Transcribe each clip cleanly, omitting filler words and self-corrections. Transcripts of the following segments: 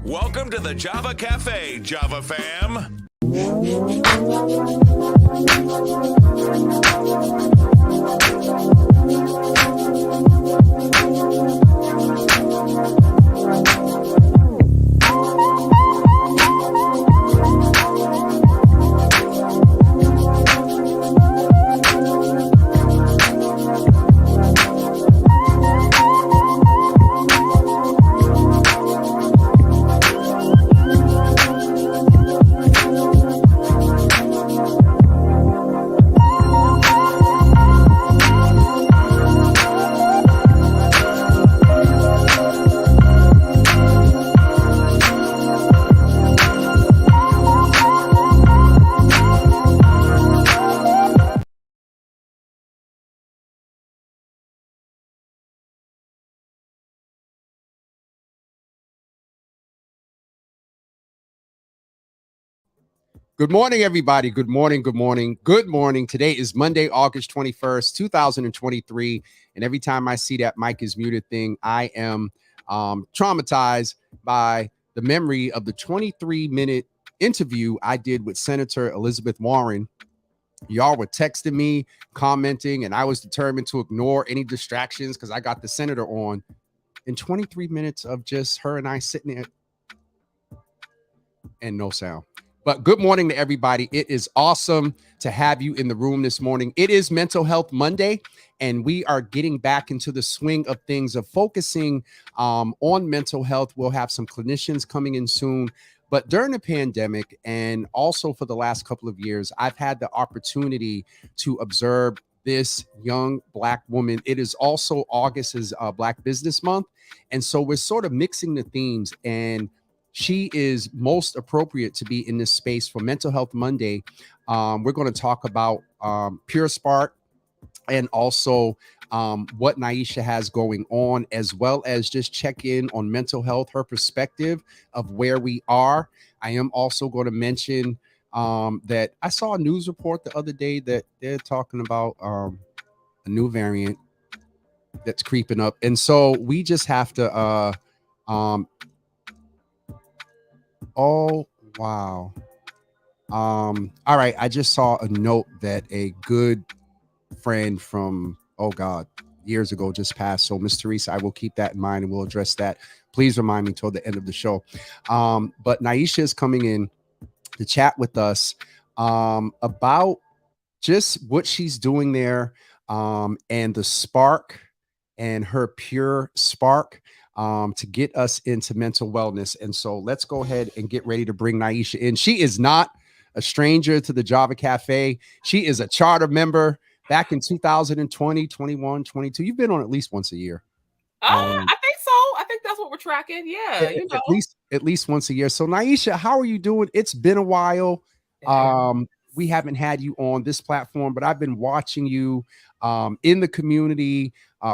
Welcome to the Java Cafe, Java fam. Good morning, everybody. Good morning. Good morning. Good morning. Today is Monday, August 21st, 2023. And every time I see that mic is muted thing, I am traumatized by the memory of the 23-minute interview I did with Senator Elizabeth Warren. Y'all were texting me, commenting, and I was determined to ignore any distractions because I got the senator on. In 23 minutes of just her and I sitting there and no sound. But good morning to everybody. It is awesome to have you in the room this morning. It is Mental Health Monday, and we are getting back into the swing of things of focusing on mental health. We'll have some clinicians coming in soon. But during the pandemic, and also for the last couple of years, I've had the opportunity to observe this young Black woman. It is also August is Black Business Month. And so we're sort of mixing the themes, and she is most appropriate to be in this space for Mental Health Monday. We're going to talk about Pure Spark and also what Naisha has going on, as well as just check in on mental health, her perspective of where we are. I am also going to mention that I saw a news report the other day that they're talking about a new variant that's creeping up. And so we just have to oh, wow. All right. I just saw a note that a good friend from, oh God, years ago just passed. So Miss Teresa, I will keep that in mind and we'll address that. Please remind me toward the end of the show. But Naisha is coming in to chat with us about just what she's doing there and the spark and her pure spark to get us into mental wellness. And so let's go ahead and get ready to bring Naisha in. She is not a stranger to the Java Cafe. She is a charter member back in 2020, 21, 22. You've been on at least once a year. I think so. I think that's what we're tracking. Yeah, at least once a year. So Naisha, how are you doing? It's been a while. We haven't had you on this platform, but I've been watching you in the community.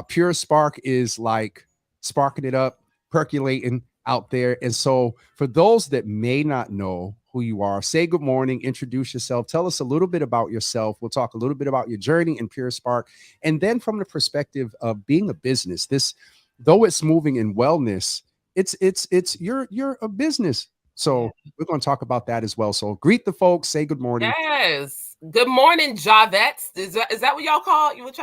Pure Spark is like sparking it up, percolating out there. And so for those that may not know who you are, say good morning, introduce yourself, tell us a little bit about yourself. We'll talk a little bit about your journey in Pure Spark. And then from the perspective of being a business, this, though it's moving in wellness, it's you're a business. So we're going to talk about that as well. So greet the folks, say good morning. Yes. Good morning, Javettes. Is that what y'all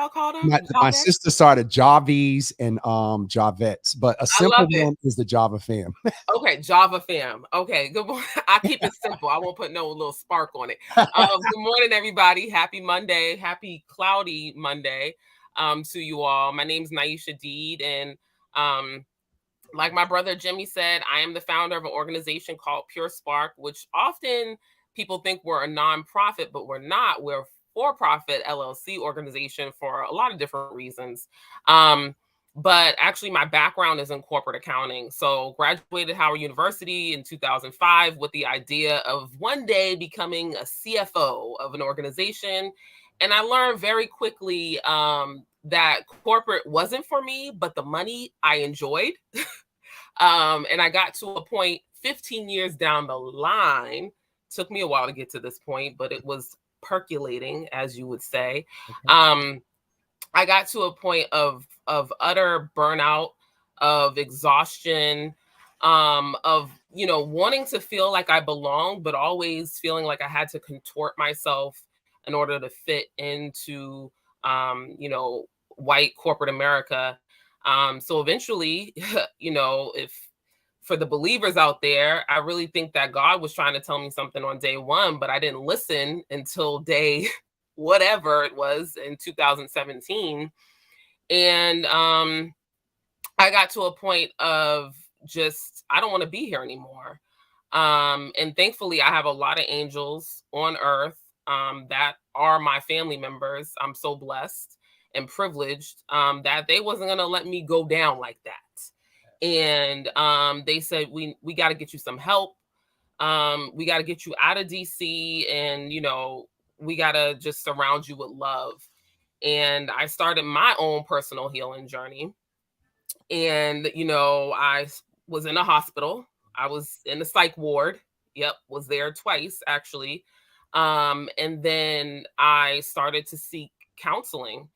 call them? My sister started Javies and Javettes, but a simple one is the Java fam. Okay, Java fam. Okay, good morning. I keep it simple. I won't put no little spark on it. Good morning, everybody. Happy Monday. Happy cloudy Monday to you all. My name's Naisha Deed, and like my brother Jimmy said, I am the founder of an organization called Pure Spark, which often people think we're a nonprofit, but we're not. We're a for-profit LLC organization for a lot of different reasons. But actually, my background is in corporate accounting. So graduated Howard University in 2005 with the idea of one day becoming a CFO of an organization. And I learned very quickly that corporate wasn't for me, but the money I enjoyed. And I got to a point 15 years down the line. Took me a while to get to this point, but it was percolating, as you would say. Okay. I got to a point of utter burnout, of exhaustion, of, wanting to feel like I belong, but always feeling like I had to contort myself in order to fit into, white corporate America. So eventually, if for the believers out there, I really think that God was trying to tell me something on day one, but I didn't listen until day whatever it was in 2017. And I got to a point of just, I don't want to be here anymore. And thankfully, I have a lot of angels on earth that are my family members. I'm so blessed and privileged that they wasn't going to let me go down like that. And they said, we got to get you some help. We got to get you out of DC, and, we got to just surround you with love. And I started my own personal healing journey. And, I was in a hospital. I was in the psych ward. Yep, was there twice actually. And then I started to seek counseling.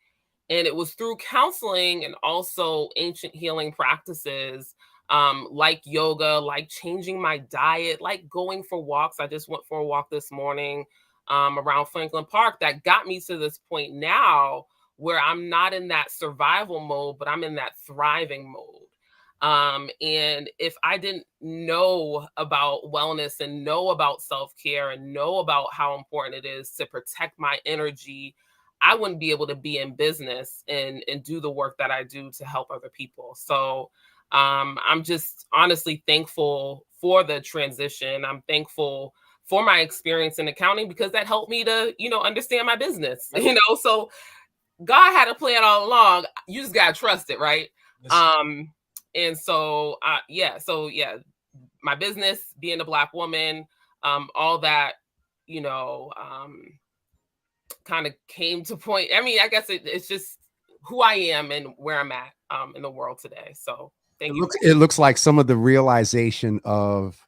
And it was through counseling and also ancient healing practices, like yoga, like changing my diet, like going for walks. I just went for a walk this morning around Franklin Park, that got me to this point now where I'm not in that survival mode, but I'm in that thriving mode. And if I didn't know about wellness and know about self-care and know about how important it is to protect my energy, I wouldn't be able to be in business and do the work that I do to help other people. So I'm just honestly thankful for the transition. I'm thankful for my experience in accounting, because that helped me to, understand my business, so God had a plan all along. You just gotta trust it, right? And so yeah, my business, being a Black woman, all that, you know, um, kind of came to point. I mean, I guess it's just who I am and where I'm at in the world today. So thank you. It looks like some of the realization of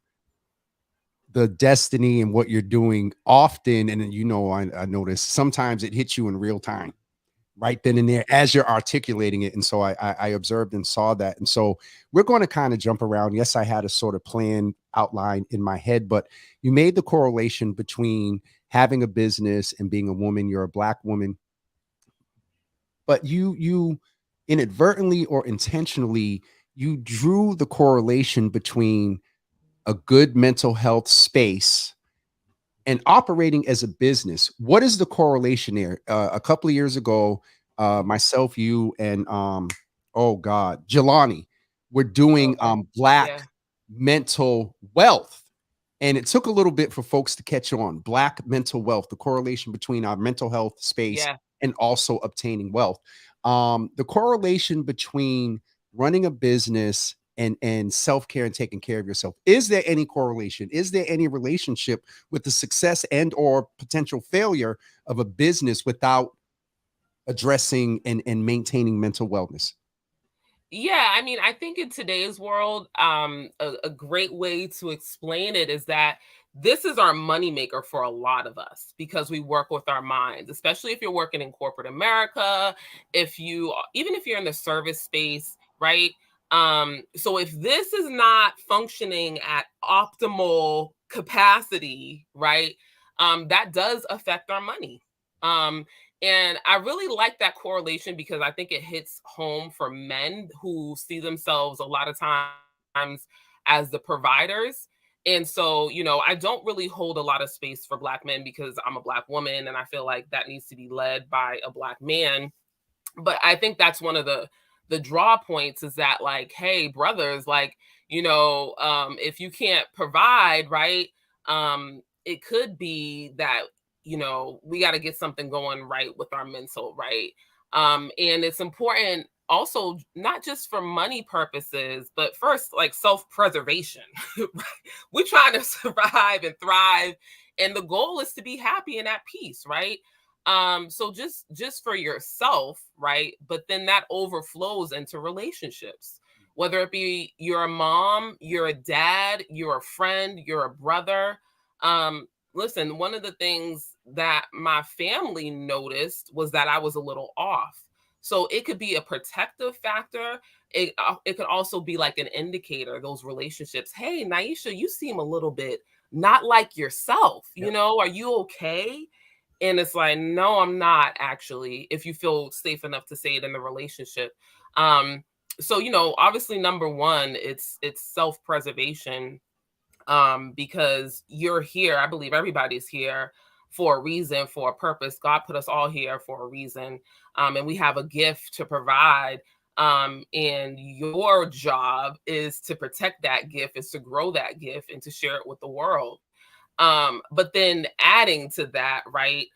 the destiny and what you're doing often, and I noticed sometimes it hits you in real time, right then and there as you're articulating it. And so I observed and saw that. And so we're going to kind of jump around. Yes, I had a sort of plan outline in my head, but you made the correlation between having a business and being a woman. You're a Black woman, but you inadvertently or intentionally, you drew the correlation between a good mental health space and operating as a business. What is the correlation there? A couple of years ago, myself, you, and oh God, Jelani, were doing Black Yeah. mental wealth. And it took a little bit for folks to catch on. Black mental wealth, the correlation between our mental health space Yeah. and also obtaining wealth. The correlation between running a business and self-care and taking care of yourself. Is there any correlation? Is there any relationship with the success and or potential failure of a business without addressing and maintaining mental wellness? Yeah, I mean, I think in today's world, a great way to explain it is that this is our moneymaker for a lot of us, because we work with our minds, especially if you're working in corporate America, even if you're in the service space, right? So if this is not functioning at optimal capacity, right, that does affect our money. Um, and I really like that correlation, because I think it hits home for men who see themselves a lot of times as the providers. And so, I don't really hold a lot of space for Black men, because I'm a Black woman and I feel like that needs to be led by a Black man. But I think that's one of the draw points, is that, like, hey, brothers, like, if you can't provide, right, it could be that, we got to get something going right with our mental, right. And it's important also, not just for money purposes, but first, like, self-preservation. We're trying to survive and thrive, and the goal is to be happy and at peace, right. So just for yourself, right, but then that overflows into relationships, whether it be you're a mom, you're a dad, you're a friend, you're a brother. Listen, one of the things that my family noticed was that I was a little off. So it could be a protective factor. It could also be like an indicator, those relationships. Hey, Naisha, you seem a little bit not like yourself. You know, are you okay? And it's like, no, I'm not actually, if you feel safe enough to say it in the relationship. So, you know, obviously, number one, it's self-preservation, because you're here. I believe everybody's here for a reason, for a purpose. God put us all here for a reason. And we have a gift to provide. And your job is to protect that gift, is to grow that gift and to share it with the world. But then adding to that, right?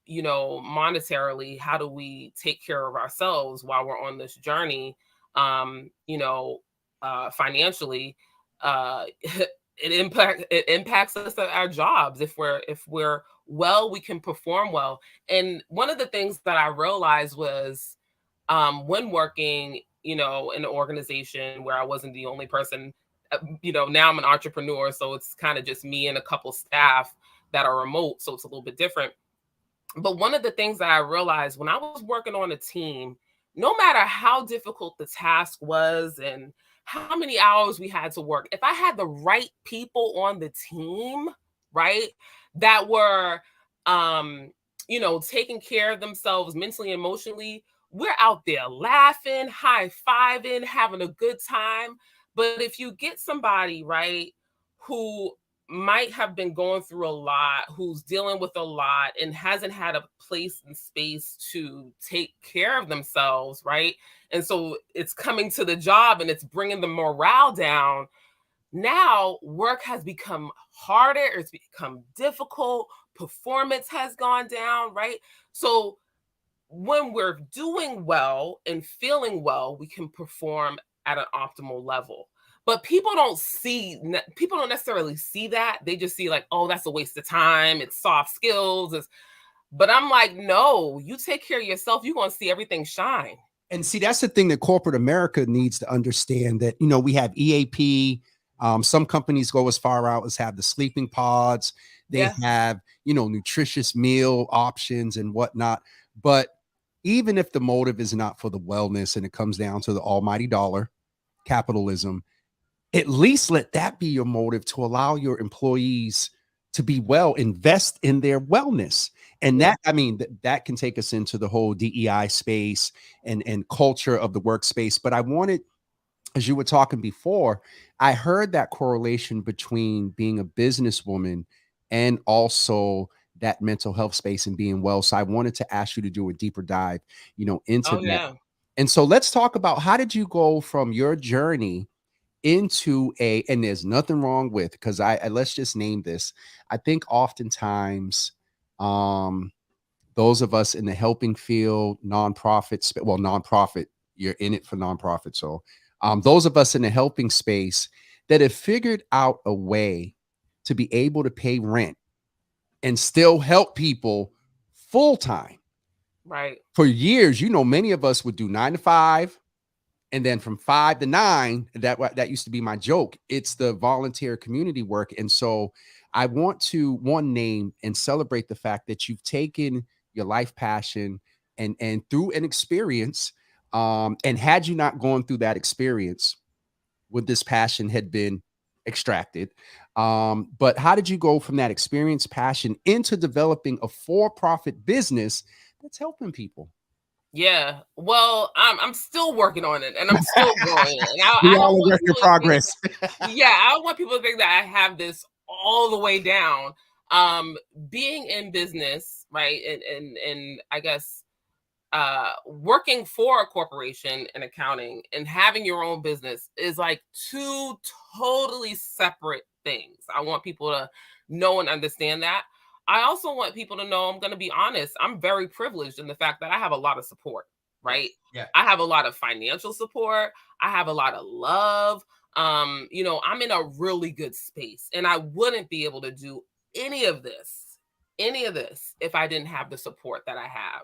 You know, monetarily, how do we take care of ourselves while we're on this journey? You know, financially, it impacts us at our jobs. If we're well, we can perform well. And one of the things that I realized was, when working, you know, in an organization where I wasn't the only person, you know, now I'm an entrepreneur, so it's kind of just me and a couple staff that are remote, so it's a little bit different. But one of the things that I realized when I was working on a team, no matter how difficult the task was and how many hours we had to work, if I had the right people on the team, right, that were, um, you know, taking care of themselves mentally, emotionally, we're out there laughing, high fiving, having a good time. But if you get somebody, right, who might have been going through a lot, who's dealing with a lot and hasn't had a place and space to take care of themselves, right? And so it's coming to the job and it's bringing the morale down. Now work has become harder, it's become difficult, performance has gone down, right? So when we're doing well and feeling well, we can perform at an optimal level. But people don't necessarily see that. They just see like, oh, that's a waste of time. It's soft skills. But I'm like, no, you take care of yourself, you're gonna see everything shine. And see, that's the thing that corporate America needs to understand, that, you know, we have EAP. Some companies go as far out as have the sleeping pods. They Yeah. have, you know, nutritious meal options and whatnot. But even if the motive is not for the wellness and it comes down to the almighty dollar, capitalism, at least let that be your motive to allow your employees to be well, invest in their wellness. And Yeah. that, I mean, that can take us into the whole DEI space and culture of the workspace. But I wanted, as you were talking before, I heard that correlation between being a businesswoman and also that mental health space and being well. So I wanted to ask you to do a deeper dive, you know, into Oh that. yeah. And so let's talk about, how did you go from your journey into a, and there's nothing wrong with, because I let's just name this. I think oftentimes, um those of us in the helping field, nonprofit, well, nonprofit, you're in it for nonprofit. So those of us in the helping space that have figured out a way to be able to pay rent and still help people full time. Right. For years, you know, many of us would do 9 to 5, and then from 5 to 9, that used to be my joke. It's the volunteer community work. And so I want to, one, name and celebrate the fact that you've taken your life passion and through an experience. And had you not gone through that experience, would this passion had been extracted? But how did you go from that experience, passion, into developing a for-profit business that's helping people? Yeah. Well, I'm still working on it and I'm still growing it. And We I don't all are want work in people to think, progress. yeah, I don't want people to think that I have this all the way down. Being in business, right? And I guess working for a corporation in accounting and having your own business is like two totally separate things. I want people to know and understand that. I also want people to know, I'm going to be honest, I'm very privileged in the fact that I have a lot of support, right? Yeah. I have a lot of financial support, I have a lot of love. You know, I'm in a really good space and I wouldn't be able to do any of this, if I didn't have the support that I have.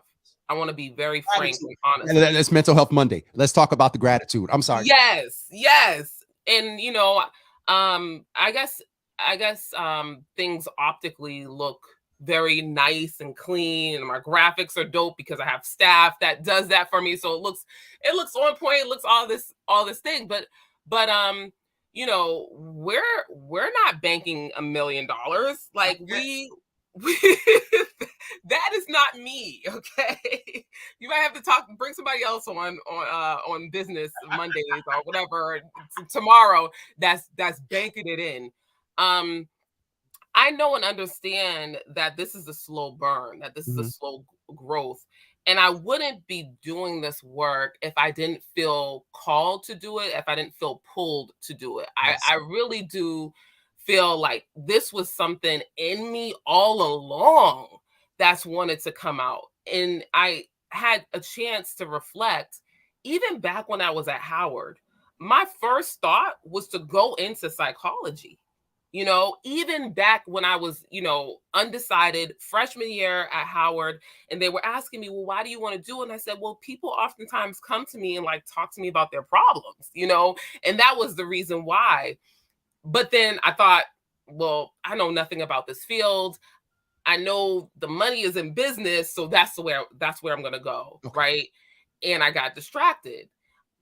I want to be very frank Gratitude. and honest. That's Mental Health Monday. Let's talk about the gratitude. I'm sorry. Yes, yes. And I guess things optically look very nice and clean, and my graphics are dope because I have staff that does that for me. So it looks on point, it looks all this thing. But you know, we're not banking $1 million. Like we that is not me. Okay. You might have to bring somebody else on business Mondays or whatever tomorrow that's banking it in. I know and understand that this is a slow burn, that this is a slow growth. And I wouldn't be doing this work if I didn't feel called to do it, if I didn't feel pulled to do it. Yes. I really do feel like this was something in me all along that's wanted to come out. And I had a chance to reflect, even back when I was at Howard. My first thought was to go into psychology. You know, even back when I was, you know, undecided freshman year at Howard, and they were asking me, well, why do you want to do it? And I said, well, people oftentimes come to me and like talk to me about their problems, you know, and that was the reason why. But then I thought, well, I know nothing about this field. I know the money is in business, so that's where I'm going to go. Okay. Right. And I got distracted.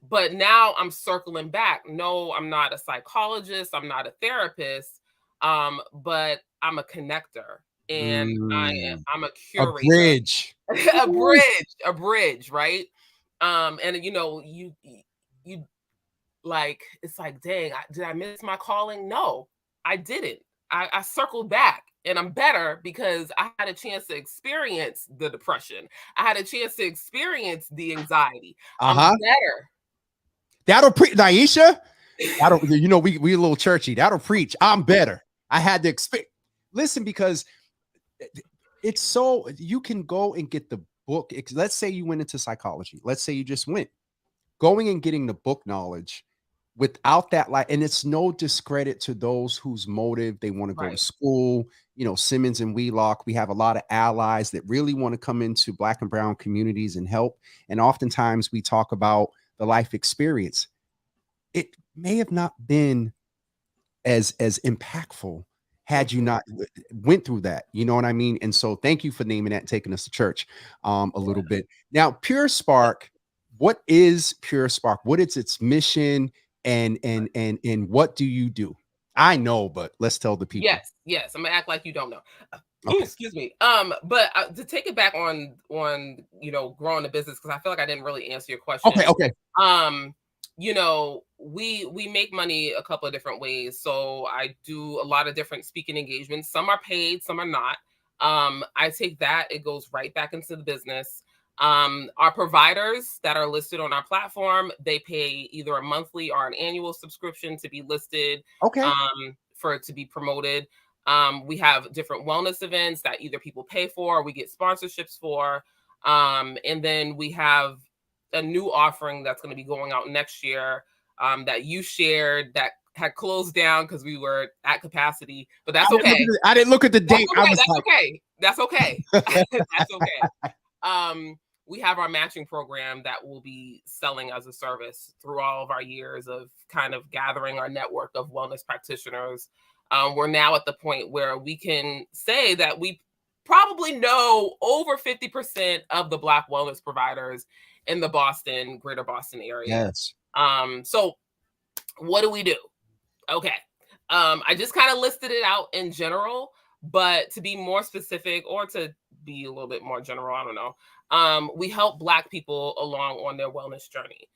But now I'm circling back. No, I'm not a psychologist. I'm not a therapist. But I'm a connector, and I'm a curator. A bridge. a bridge, right? And you know, you like, it's like, dang, did I miss my calling? No, I didn't. I circled back. And I'm better because I had a chance to experience the depression. I had a chance to experience the anxiety. I'm better. That'll preach, Naisha. That'll, you know, we a little churchy. That'll preach. I'm better. I had to expect. Listen, because it's so, you can go and get the book. Let's say you went into psychology. Let's say you just went going and getting the book knowledge without that, like, and it's no discredit to those whose motive they want to go to school. You know, Simmons and Wheelock, we have a lot of allies that really want to come into Black and brown communities and help. And oftentimes we talk about the life experience. It may have not been as impactful had you not went through that. You know what I mean? And so thank you for naming that and taking us to church a little bit. Now, Pure Spark, what is Pure Spark? What is its mission, and what do you do? I know, but let's tell the people. Yes. I'm gonna act like you don't know. Okay. Excuse me. But to take it back on you know, growing the business, because I feel like I didn't really answer your question. Okay. You know, we make money a couple of different ways. So I do a lot of different speaking engagements. Some are paid, some are not. I take that, it goes right back into the business. Our providers that are listed on our platform, they pay either a monthly or an annual subscription to be listed. Okay. For it to be promoted. We have different wellness events that either people pay for or we get sponsorships for. And then we have a new offering that's going to be going out next year that you shared that had closed down because we were at capacity, but that's okay. I didn't look at the date. That's okay. That's okay. We have our matching program that will be selling as a service through all of our years of kind of gathering our network of wellness practitioners. We're now at the point where we can say that we probably know over 50% of the Black wellness providers in the greater Boston area. Yes. So what do we do? Okay. I just kind of listed it out in general, but to be more specific, or to be a little bit more general, I don't know. We help Black people along on their wellness journey.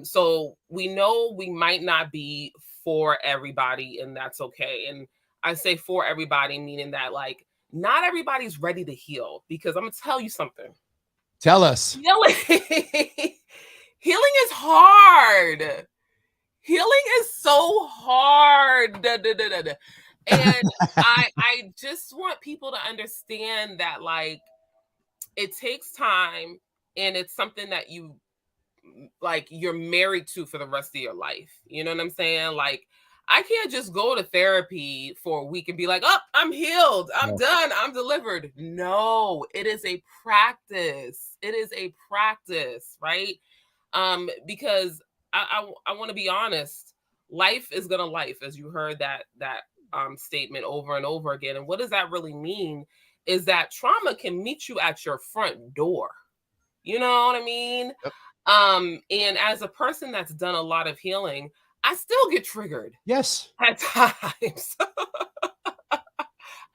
So we know we might not be for everybody, and that's okay. And I say for everybody, meaning that, like, not everybody's ready to heal, because I'm gonna tell you something. Tell us. Healing is hard. Healing is so hard. And I just want people to understand that, like, it takes time, and it's something that you're married to for the rest of your life. You know what I'm saying? Like, I can't just go to therapy for a week and be like, oh, I'm healed, I'm done, I'm delivered. No, it is a practice. It is a practice, right? Because I want to be honest. Life is gonna life, as you heard that statement over and over again. And what does that really mean? is that trauma can meet you at your front door. You know what I mean? Yep. And as a person that's done a lot of healing, I still get triggered. Yes. At times.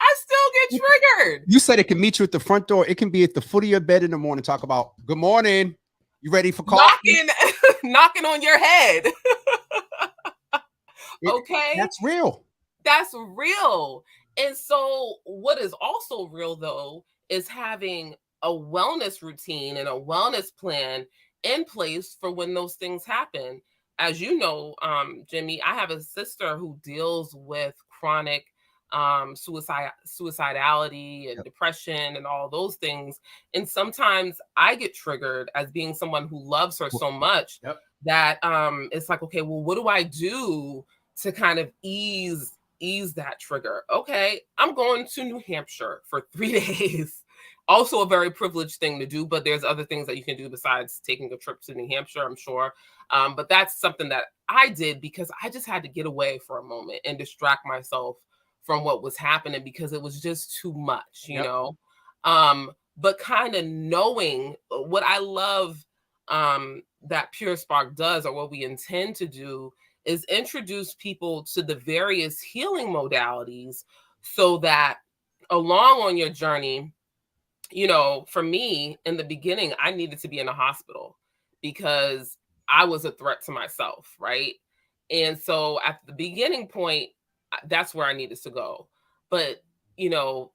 I still get triggered. You said it can meet you at the front door. It can be at the foot of your bed in the morning. Talk about, good morning. You ready for coffee? Knocking on your head. Okay. That's real. That's real. And so what is also real though is having a wellness routine and a wellness plan in place for when those things happen. As you know, Jimmy, I have a sister who deals with chronic suicidality and depression and all those things. And sometimes I get triggered as being someone who loves her so much that it's like, okay, well, what do I do to kind of ease that trigger? Okay, I'm going to New Hampshire for 3 days. Also a very privileged thing to do, but there's other things that you can do besides taking a trip to New Hampshire, I'm sure. But that's something that I did because I just had to get away for a moment and distract myself from what was happening because it was just too much, you know? But kind of knowing what I love that Pure Spark does, or what we intend to do, is introduce people to the various healing modalities so that along on your journey, you know, for me in the beginning, I needed to be in a hospital because I was a threat to myself, right? And so at the beginning point, that's where I needed to go. But, you know,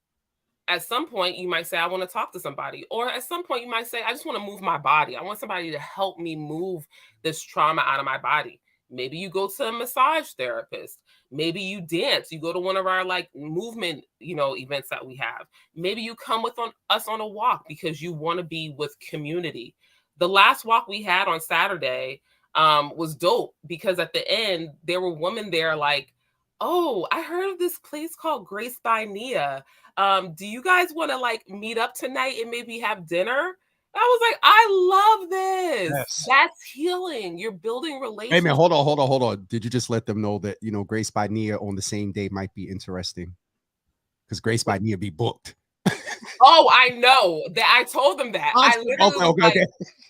at some point you might say, I want to talk to somebody. Or at some point you might say, I just want to move my body. I want somebody to help me move this trauma out of my body. Maybe you go to a massage therapist. Maybe you dance. You go to one of our like movement, you know, events that we have. Maybe you come with us on a walk because you want to be with community. The last walk we had on Saturday was dope because at the end there were women there like, oh, I heard of this place called Grace by Nia. Do you guys want to like meet up tonight and maybe have dinner? I was like, I love this. Yes. That's healing. You're building relationships. Hey man, hold on. Did you just let them know that, you know, Grace by Nia on the same day might be interesting? Because Grace by Nia be booked. Oh, I know that. I told them that. I literally okay.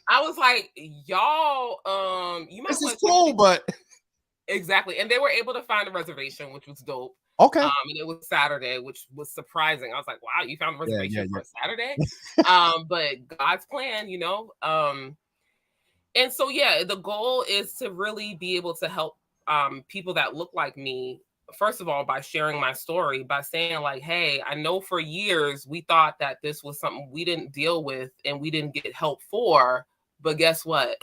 I was like, y'all, you might. This is cool, but exactly. And they were able to find a reservation, which was dope. Okay. And it was Saturday, which was surprising. I was like, wow, you found a reservation for Saturday? But God's plan, you know. And so, yeah, the goal is to really be able to help people that look like me, first of all, by sharing my story, by saying like, hey, I know for years we thought that this was something we didn't deal with and we didn't get help for. But guess what?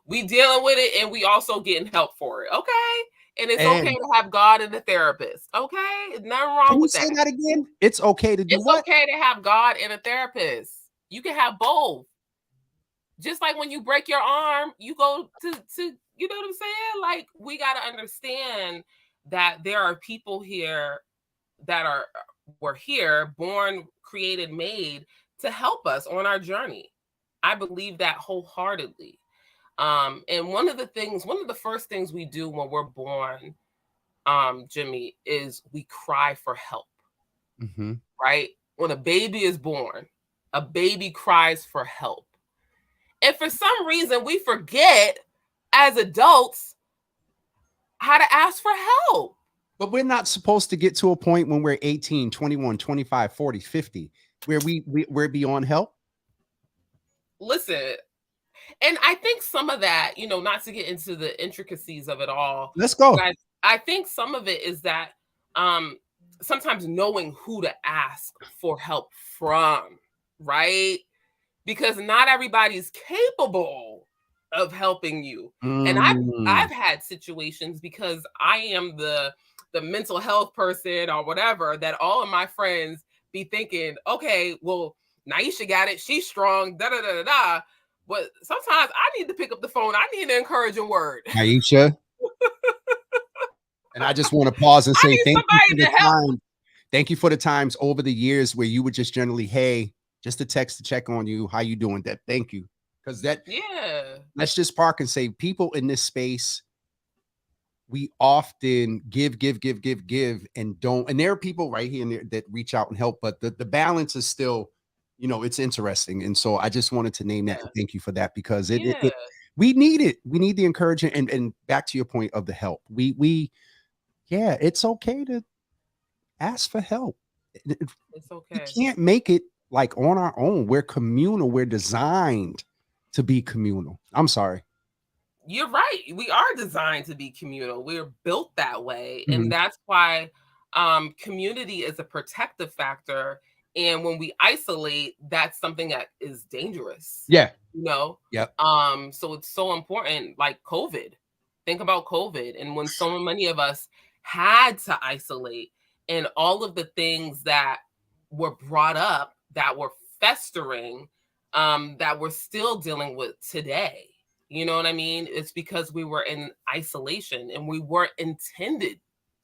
We dealing with it and we also getting help for it. Okay. And it's okay to have God and a therapist. Okay. Nothing wrong with that. Can you say that again? It's okay to do what? It's okay to have God and a therapist. You can have both. Just like when you break your arm, you go to you know what I'm saying? Like, we got to understand that there are people here that were here, born, created, made to help us on our journey. I believe that wholeheartedly. And one of the first things we do when we're born, Jimmy, is we cry for help. Mm-hmm. Right? When a baby is born, a baby cries for help. And for some reason, we forget as adults how to ask for help. But we're not supposed to get to a point when we're 18, 21, 25, 40, 50, where we're beyond help. Listen, and I think some of that, you know, not to get into the intricacies of it all. Let's go. I think some of it is that sometimes knowing who to ask for help from, right? Because not everybody's capable of helping you. And I've had situations because I am the mental health person or whatever, that all of my friends be thinking, okay, well, Naisha got it. She's strong, da da da da da. But sometimes I need to pick up the phone. I need an encouraging word. Naisha. And I just want to pause and say thank you for the time. Thank you for the times over the years where you would just generally, hey, just a text to check on you. How you doing? That thank you. Because let's just park and say people in this space, we often give, and don't. And there are people right here and there that reach out and help, but the balance is still, it's interesting. And so I just wanted to name that. And thank you for that, because we need it. We need the encouragement. And back to your point of the help. Yeah, it's okay to ask for help. It's okay. We can't make it like on our own. We're communal. We're designed to be communal. I'm sorry. You're right. We are designed to be communal. We're built that way. Mhm. And that's why community is a protective factor. And when we isolate, that's something that is dangerous. Yeah. Yep. So it's so important, like COVID. Think about COVID and when so many of us had to isolate, and all of the things that were brought up that were festering, that we're still dealing with today. You know what I mean? It's because we were in isolation and we weren't intended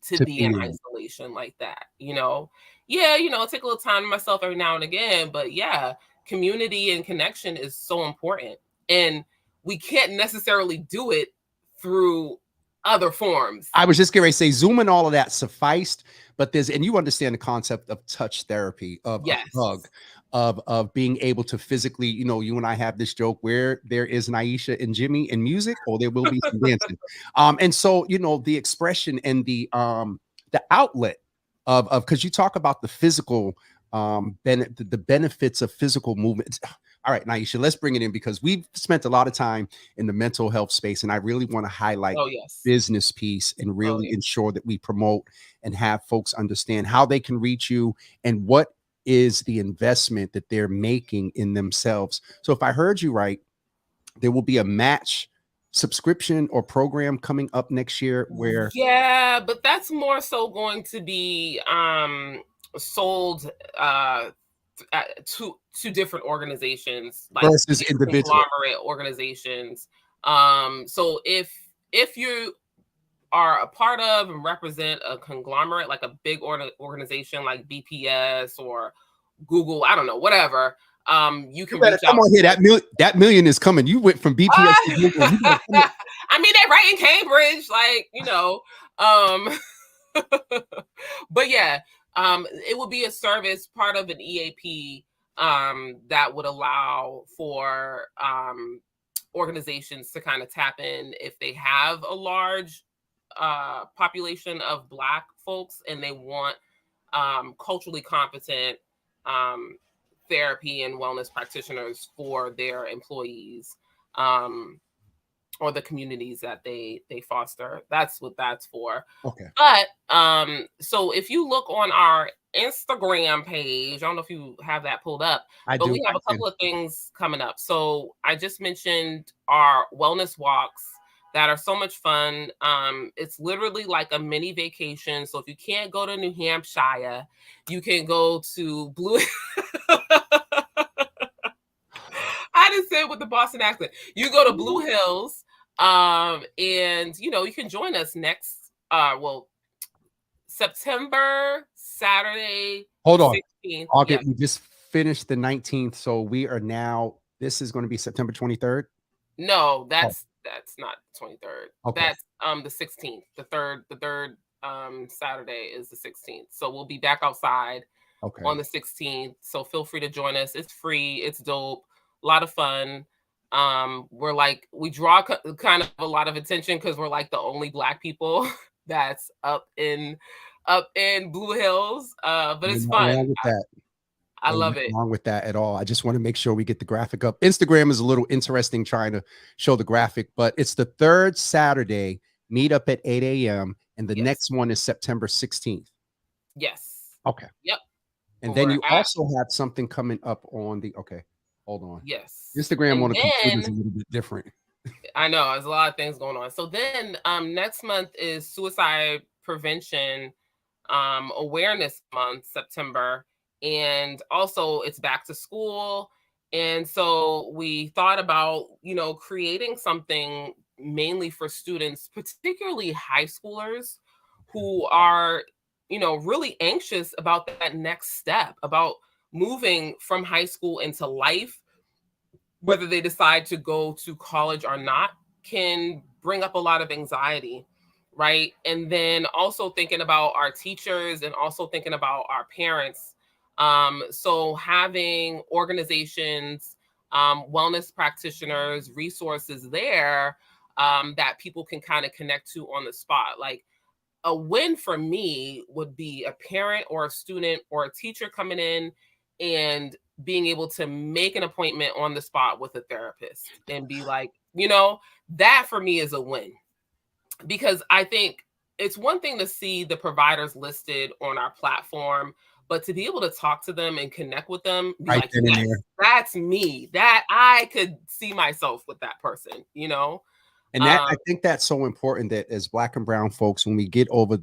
to be in isolation like that. Yeah, take a little time to myself every now and again, but yeah, community and connection is so important. And we can't necessarily do it through other forms. I was just going to say, Zoom and all of that sufficed, but and you understand the concept of touch therapy, of a hug, of being able to physically, you and I have this joke where there is Naisha and Jimmy and music, or there will be some dancing. And so, the expression and the outlet of, because you talk about the physical, the benefits of physical movement. All right, Naisha, let's bring it in, because we've spent a lot of time in the mental health space, and I really want to highlight business piece and really ensure that we promote and have folks understand how they can reach you and what is the investment that they're making in themselves. So if I heard you right, there will be a match subscription or program coming up next year where but that's more so going to be sold to different organizations, like versus individual conglomerate organizations. So if you are a part of and represent a conglomerate, like a big organization like BPS or Google, I don't know, whatever, you can reach come out. On here, that million is coming. You went from BPS to Google. I mean, they're right in Cambridge, but yeah, it would be a service, part of an EAP, that would allow for organizations to kind of tap in if they have a large population of Black folks and they want culturally competent therapy and wellness practitioners for their employees, or the communities that they foster. That's what that's for. Okay. But so if you look on our Instagram page, I don't know if you have that pulled up, but we have a couple of things coming up. So I just mentioned our wellness walks that are so much fun. It's literally like a mini vacation. So if you can't go to New Hampshire, you can go to Blue. I didn't say it with the Boston accent. You go to Blue Hills, and you can join us next September Saturday. Hold on. 16th. August, we just finished the 19th, so we are now. This is going to be September 23rd. No, that's not 23rd. Okay. That's the 16th. The third Saturday is the 16th. So we'll be back outside on the 16th. So feel free to join us. It's free. It's dope. A lot of fun. We draw kind of a lot of attention because we're like the only Black people that's up in Blue Hills. But it's fun. I love it. Wrong with that at all. I just want to make sure we get the graphic up. Instagram is a little interesting trying to show the graphic, but it's the third Saturday, meet up at 8 a.m. And the next one is September 16th. Yes. Okay. Yep. And then you also have something coming up on the, hold on. Yes. Instagram on the computer is a little bit different. I know. There's a lot of things going on. So then next month is Suicide Prevention Awareness Month, September. And also it's back to school. And so we thought about, creating something mainly for students, particularly high schoolers who are, really anxious about that next step, about moving from high school into life, whether they decide to go to college or not, can bring up a lot of anxiety. right? And then also thinking about our teachers and also thinking about our parents. So having organizations, wellness practitioners, resources there that people can kind of connect to on the spot. Like a win for me would be a parent or a student or a teacher coming in and being able to make an appointment on the spot with a therapist and be like, that for me is a win. Because I think it's one thing to see the providers listed on our platform, but to be able to talk to them and connect with them, be Right like, then and yes, there. that's me. That I could see myself with that person. And that I think that's so important that as Black and brown folks, when we get over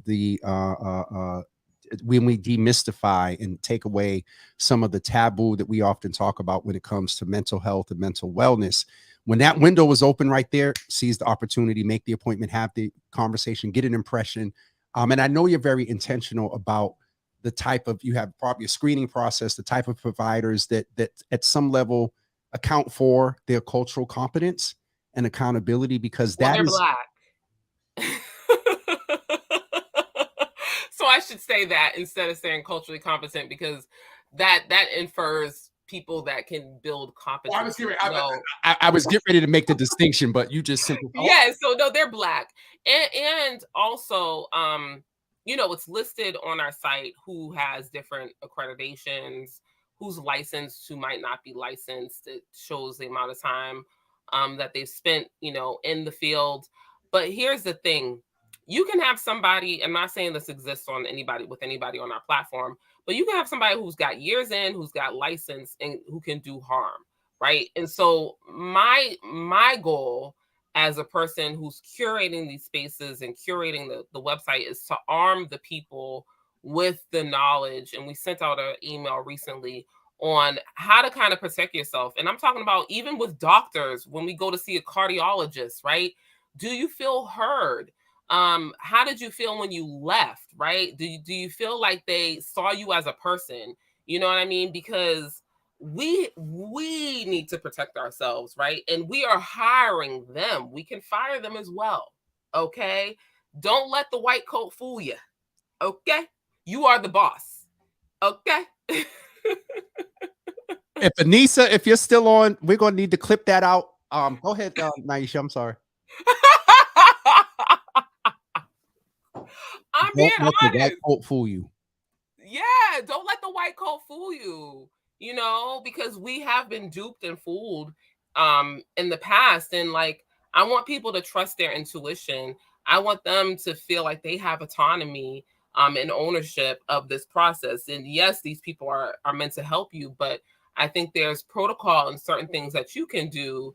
when we demystify and take away some of the taboo that we often talk about when it comes to mental health and mental wellness, when that window is open right there, seize the opportunity, make the appointment, have the conversation, get an impression. And I know you're very intentional about the type of, you have probably a screening process, the type of providers that at some level account for their cultural competence and accountability, because Well, that they're is Black. So I should say that instead of saying culturally competent, because that infers people that can build competence. I was getting ready to make the distinction, but you just simply Yeah, so no, they're Black. And also it's listed on our site who has different accreditations, who's licensed, who might not be licensed. It shows the amount of time that they've spent, in the field. But here's the thing. You can have somebody, I'm not saying this exists on anybody on our platform, but you can have somebody who's got years in, who's got license, and who can do harm, right? And so my goal as a person who's curating these spaces and curating the website is to arm the people with the knowledge. And we sent out an email recently on how to kind of protect yourself. And I'm talking about even with doctors, when we go to see a cardiologist, right? Do you feel heard? How did you feel when you left, right? Do you feel like they saw you as a person? You know what I mean? Because we need to protect ourselves, right? And we are hiring them. We can fire them as well. Okay? Don't let the white coat fool you. Okay? You are the boss. Okay? if Anissa, if you're still on, we're gonna need to clip that out. Go ahead, Naisha. I'm sorry. I'm being Don't let the white honest. coat fool you. Yeah, don't let the white coat fool you, because we have been duped and fooled in the past. And like, I want people to trust their intuition. I want them to feel like they have autonomy and ownership of this process. And yes, these people are meant to help you, but I think there's protocol and certain things that you can do.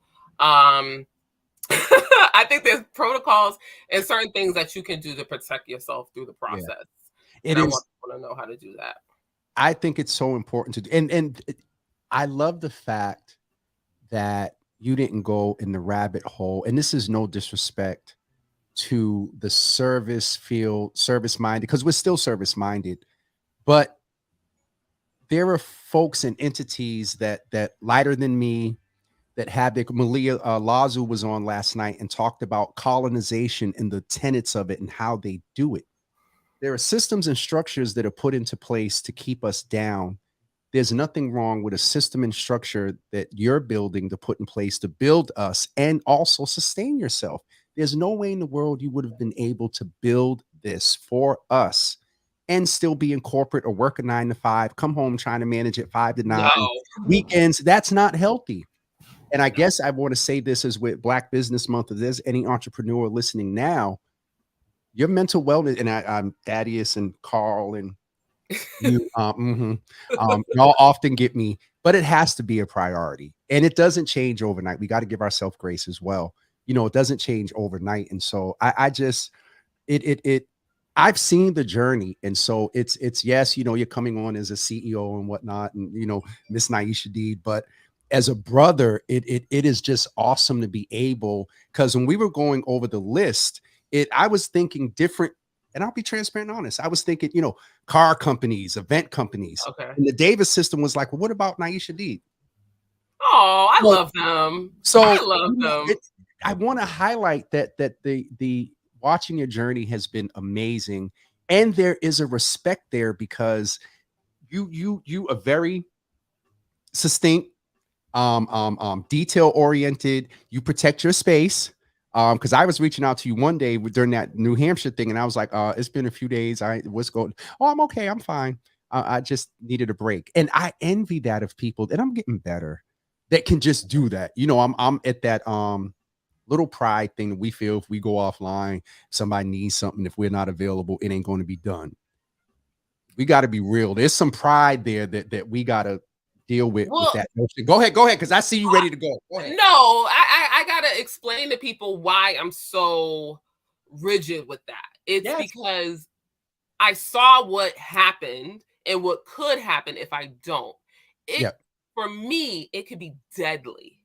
I think there's protocols and certain things that you can do to protect yourself through the process. Yeah. And I want people to know how to do that. I think it's so important to do. And I love the fact that you didn't go in the rabbit hole. And this is no disrespect to the service field, service minded, because we're still service minded. But there are folks and entities that lighter than me that have their Malia Lazu was on last night and talked about colonization and the tenets of it and how they do it. There are systems and structures that are put into place to keep us down. There's nothing wrong with a system and structure that you're building to put in place to build us and also sustain yourself. There's no way in the world you would have been able to build this for us and still be in corporate or work a 9 to 5, come home trying to manage it 5 to 9 weekends. That's not healthy. And I guess I want to say this is with Black Business Month. If there's any entrepreneur listening now, your mental wellness, and I'm Thaddeus and Carl and you, y'all often get me, but it has to be a priority, and it doesn't change overnight. We got to give ourselves grace as well. It doesn't change overnight, and so I just I've seen the journey, and so it's yes, you're coming on as a CEO and whatnot, and Miss Naisha Deed, but as a brother, it is just awesome to be able, because when we were going over the list, I was thinking different, and I'll be transparent and honest. I was thinking, car companies, event companies. Okay. And the Davis system was like, well, what about Naisha Deed? Oh, I love them. So I love them. I want to highlight that the watching your journey has been amazing. And there is a respect there because you are very succinct, detail oriented. You protect your space. Because I was reaching out to you one day during that New Hampshire thing, and I was like, it's been a few days. What's going? Oh, I'm okay. I'm fine. I just needed a break, and I envy that of people, and I'm getting better that can just do that. You know, I'm at that little pride thing that we feel if we go offline, somebody needs something. If we're not available, it ain't going to be done. We got to be real. There's some pride there that we got to deal with that notion. Go ahead, because I see you ready to go. Go ahead. No, I gotta explain to people why I'm so rigid with that. It's because I saw what happened and what could happen if I don't. For me, it could be deadly.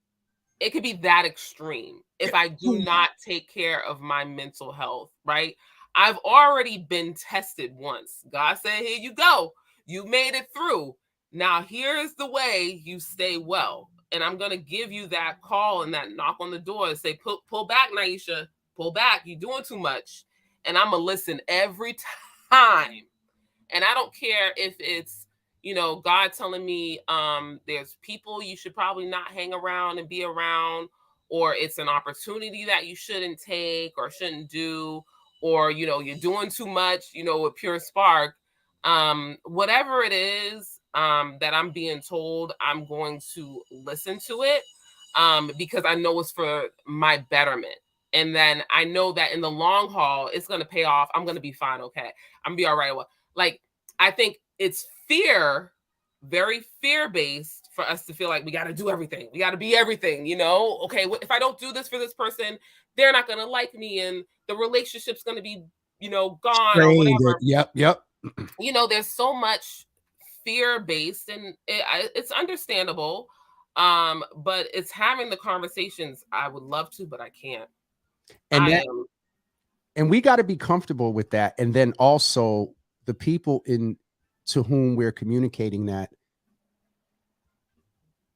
It could be that extreme if I do not take care of my mental health, right? I've already been tested once. God said, here you go. You made it through. Now, here's the way you stay well. And I'm going to give you that call and that knock on the door and say, pull back, Naisha, pull back. You're doing too much. And I'm going to listen every time. And I don't care if it's, you know, God telling me there's people you should probably not hang around and be around, or it's an opportunity that you shouldn't take or shouldn't do, or, you know, you're doing too much, you know, with Pure Spark. Whatever it is that I'm being told, I'm going to listen to it because I know it's for my betterment. And then I know that in the long haul, it's going to pay off. I'm going to be fine. Okay. I'm going to be all right. Well, like, I think it's fear, very fear-based for us to feel like we got to do everything. We got to be everything, you know? Okay, if I don't do this for this person, they're not going to like me and the relationship's going to be, you know, gone or whatever. Yep. You know, there's so much fear-based and it's understandable. But it's having the conversations. I would love to, but I can't. And we got to be comfortable with that. And then also the people to whom we're communicating that,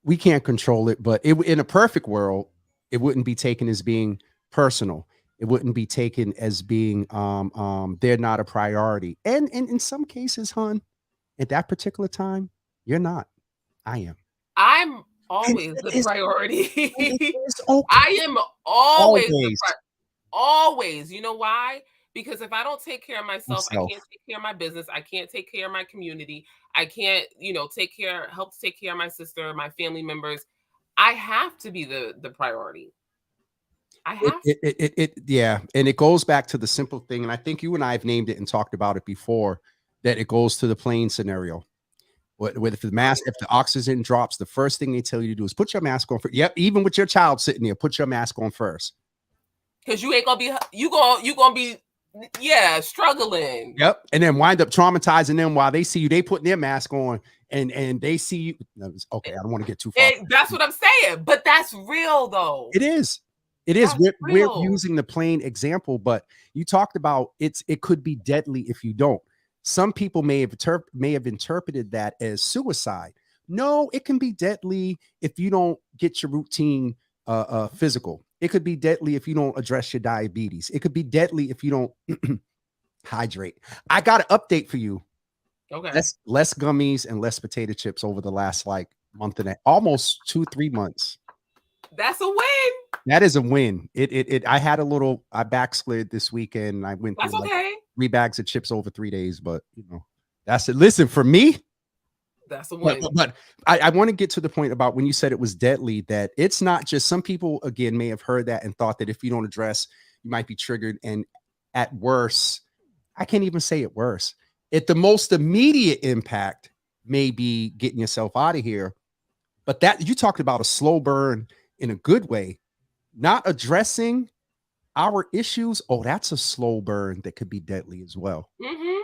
we can't control it, but in a perfect world, it wouldn't be taken as being personal. It wouldn't be taken as being they're not a priority. And in some cases, hon, at that particular time, you're not. I am. I'm always the priority. Okay. I am always. Always. You know why? Because if I don't take care of myself, I can't take care of my business. I can't take care of my community. I can't, you know, help to take care of my sister, my family members. I have to be the priority. I have yeah. And it goes back to the simple thing. And I think you and I have named it and talked about it before, that it goes to the plane scenario. If the oxygen drops, the first thing they tell you to do is put your mask on. Even with your child sitting there, put your mask on first. Because you ain't gonna be you gonna be struggling. Yep. And then wind up traumatizing them while they see you. They putting their mask on and they see you. Okay, I don't want to get too far. That's what I'm saying. But that's real though. It is. It is. We're using the plain example, but you talked about it could be deadly if you don't. Some people may have interpreted that as suicide. No, it can be deadly if you don't get your routine physical. It could be deadly if you don't address your diabetes. It could be deadly if you don't hydrate. I got an update for you. Okay. Less gummies and less potato chips over the last month and almost 2-3 months. That's a win. That is a win. I had I backslid this weekend. I went through 3 bags of chips over 3 days, but you know, that's it. Listen, for me, that's a win. But I want to get to the point about when you said it was deadly, that it's not just, some people again may have heard that and thought that if you don't address, you might be triggered. And at worst, I can't even say it worse. At the most immediate impact may be getting yourself out of here. But that you talked about a slow burn in a good way, not addressing our issues. Oh, that's a slow burn that could be deadly as well. Mm-hmm.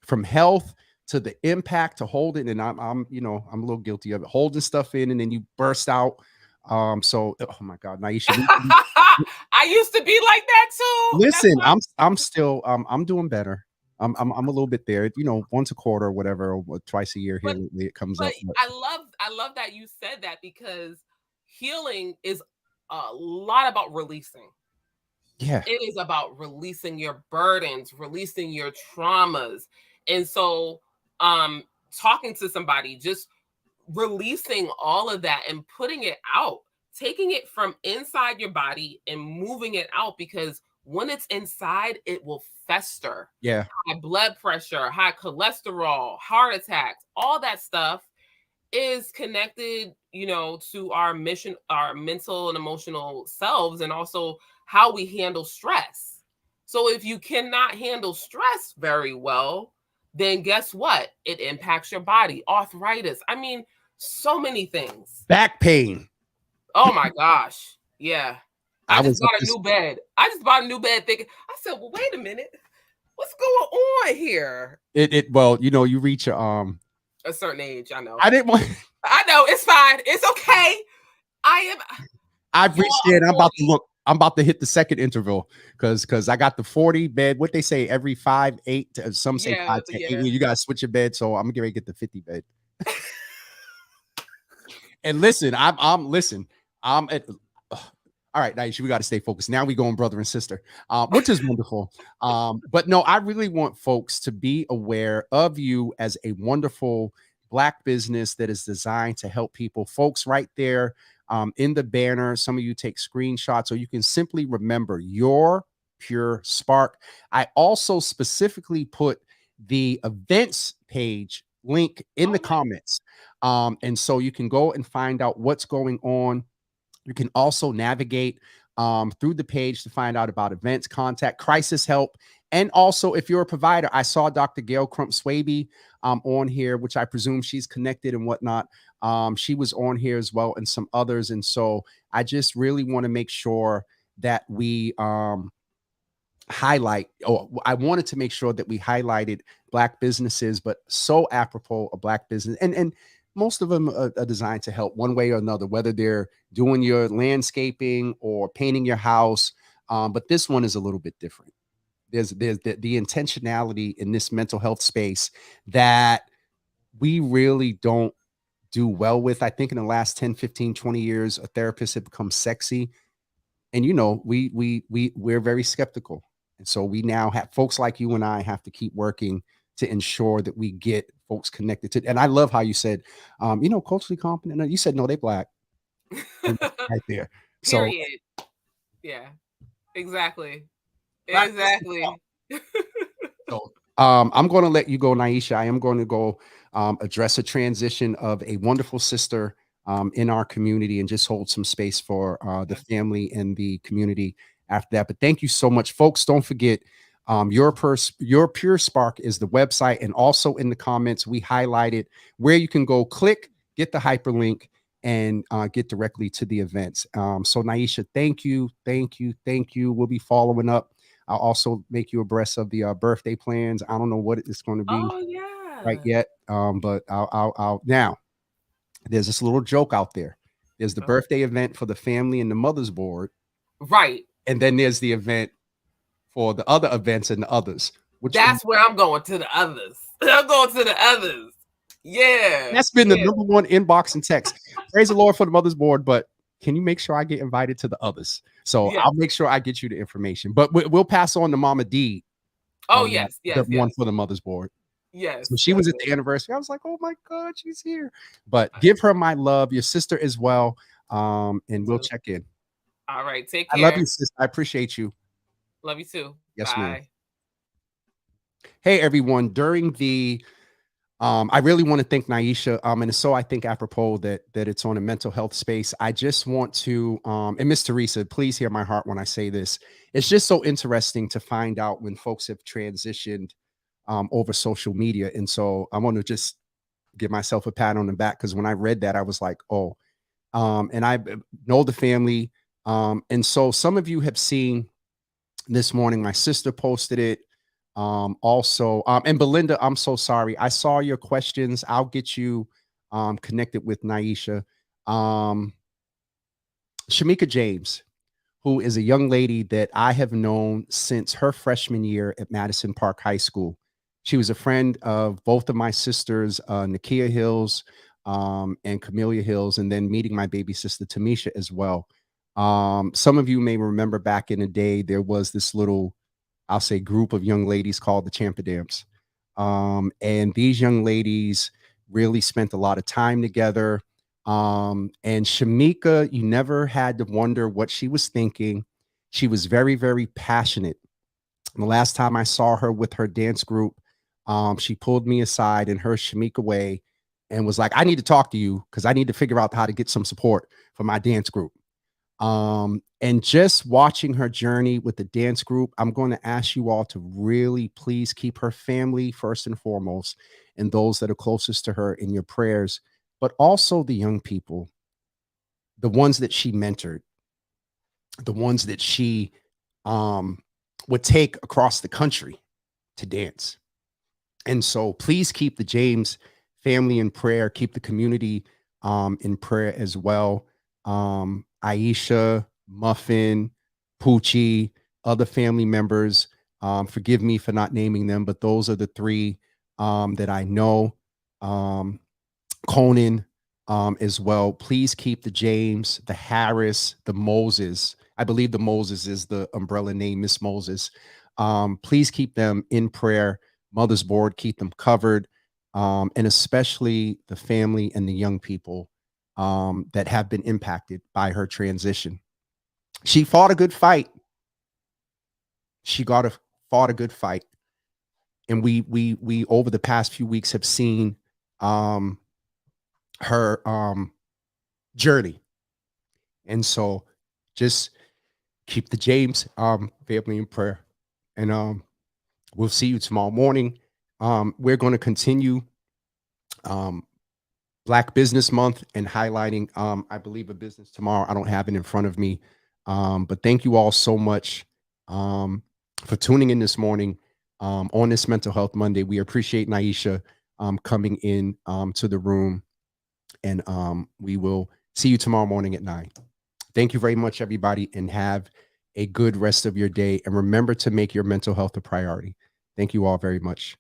From health to the impact to holding, and I'm a little guilty of it, holding stuff in and then you burst out. So, oh my God, Naisha, I used to be like that too. Listen, I'm still, I'm doing better. I'm a little bit there, you know, once a quarter or whatever, or twice a year here it comes up. But I love that you said that, because healing is a lot about releasing. Yeah. It is about releasing your burdens, releasing your traumas. And so talking to somebody, just releasing all of that and putting it out, taking it from inside your body and moving it out, because when it's inside, it will fester. Yeah. High blood pressure, high cholesterol, heart attacks, all that stuff is connected, to our mission, our mental and emotional selves, and also how we handle stress. So if you cannot handle stress very well, then guess what? It impacts your body. Arthritis. I mean, so many things. Back pain. Oh my gosh. Yeah. I just was up bought a new bed. I just bought a new bed thinking, I said, well, wait a minute. What's going on here? Well, you reach a certain age. I know. I didn't want I know, it's fine. It's okay. I've reached there and I'm about to hit the second interval because I got the 40 bed. What they say every 5, 8, some say 5, 10, 8, you gotta switch your bed. So I'm gonna get ready to get the 50 bed. And listen, I'm at all right, Naisha, we got to stay focused. Now we going brother and sister, which is wonderful. But no, I really want folks to be aware of you as a wonderful Black business that is designed to help people. Folks, right there in the banner, some of you take screenshots, or you can simply remember your pure spark. I also specifically put the events page link in the comments. And so you can go and find out what's going on. You can also navigate through the page to find out about events, contact, crisis help. And also, if you're a provider, I saw Dr. Gail Crump-Swaby on here, which I presume she's connected and whatnot. She was on here as well, and some others. And so I just really want to make sure that we highlight, or I wanted to make sure that we highlighted Black businesses, but so apropos of Black business. And most of them are designed to help one way or another, whether they're doing your landscaping or painting your house. But this one is a little bit different. There's the intentionality in this mental health space that we really don't do well with. I think in the last 10, 15, 20 years, a therapist have become sexy. And, we're very skeptical. And so we now have folks like you and I have to keep working to ensure that we get folks connected to. And I love how you said, culturally competent. You said, no, they Black. Right there. Period. So, yeah, exactly. Exactly. So I'm going to let you go, Naisha. I am going to go address a transition of a wonderful sister in our community and just hold some space for the family and the community after that. But thank you so much, folks. Don't forget, your Pure Spark is the website, and also in the comments we highlighted where you can go click, get the hyperlink, and get directly to the events. So Naisha, thank you. We'll be following up. I'll also make you abreast of the birthday plans. I don't know what it's going to be right yet, but I'll now. There's this little joke out there. There's the birthday event for the family and the mother's board, right? And then there's the event for the other events and the others. That's where I'm going, to the others. I'm going to the others. Yeah. That's been the number one inbox and text. Praise the Lord for the mother's board, but can you make sure I get invited to the others? So I'll make sure I get you the information. But we'll pass on to Mama D. Oh, yes. One for the mother's board. Yes. So she was at the anniversary. I was like, oh my God, she's here. But give her my love, your sister as well. And we'll check in. All right. Take care. I love you, sister. I appreciate you. Love you too. Yes, ma'am. Hey, everyone. During the I really want to thank Naisha. And so I think apropos that it's on a mental health space. I just want to and Miss Teresa, please hear my heart when I say this. It's just so interesting to find out when folks have transitioned over social media. And so I want to just give myself a pat on the back, because when I read that, I was like, oh, and I know the family. And so some of you have seen this morning, my sister posted it. Also, and Belinda, I'm so sorry. I saw your questions. I'll get you connected with Naisha. Shamika James, who is a young lady that I have known since her freshman year at Madison Park High School. She was a friend of both of my sisters, Nakia Hills and Camellia Hills, and then meeting my baby sister, Tamisha, as well. Some of you may remember back in the day, there was this little, I'll say, group of young ladies called the Champadams. And these young ladies really spent a lot of time together. And Shamika, you never had to wonder what she was thinking. She was very, very passionate. And the last time I saw her with her dance group, she pulled me aside in her Shamika way and was like, I need to talk to you because I need to figure out how to get some support for my dance group. And just watching her journey with the dance group, I'm going to ask you all to really please keep her family first and foremost, and those that are closest to her in your prayers, but also the young people, the ones that she mentored, the ones that she would take across the country to dance. And so please keep the James family in prayer, keep the community in prayer as well. Aisha, Muffin, Poochie, other family members. Forgive me for not naming them, but those are the three that I know. Conan as well. Please keep the James, the Harris, the Moses. I believe the Moses is the umbrella name, Miss Moses. Please keep them in prayer. Mother's Board, keep them covered. And especially the family and the young people that have been impacted by her transition. She fought a good fight. Fought a good fight. And we over the past few weeks have seen her journey. And so just keep the James family in prayer. And we'll see you tomorrow morning. We're going to continue Black Business Month and highlighting, I believe, a business tomorrow. I don't have it in front of me. But thank you all so much for tuning in this morning on this Mental Health Monday. We appreciate Naisha coming in to the room. And we will see you tomorrow morning at 9. Thank you very much, everybody, and have a good rest of your day. And remember to make your mental health a priority. Thank you all very much.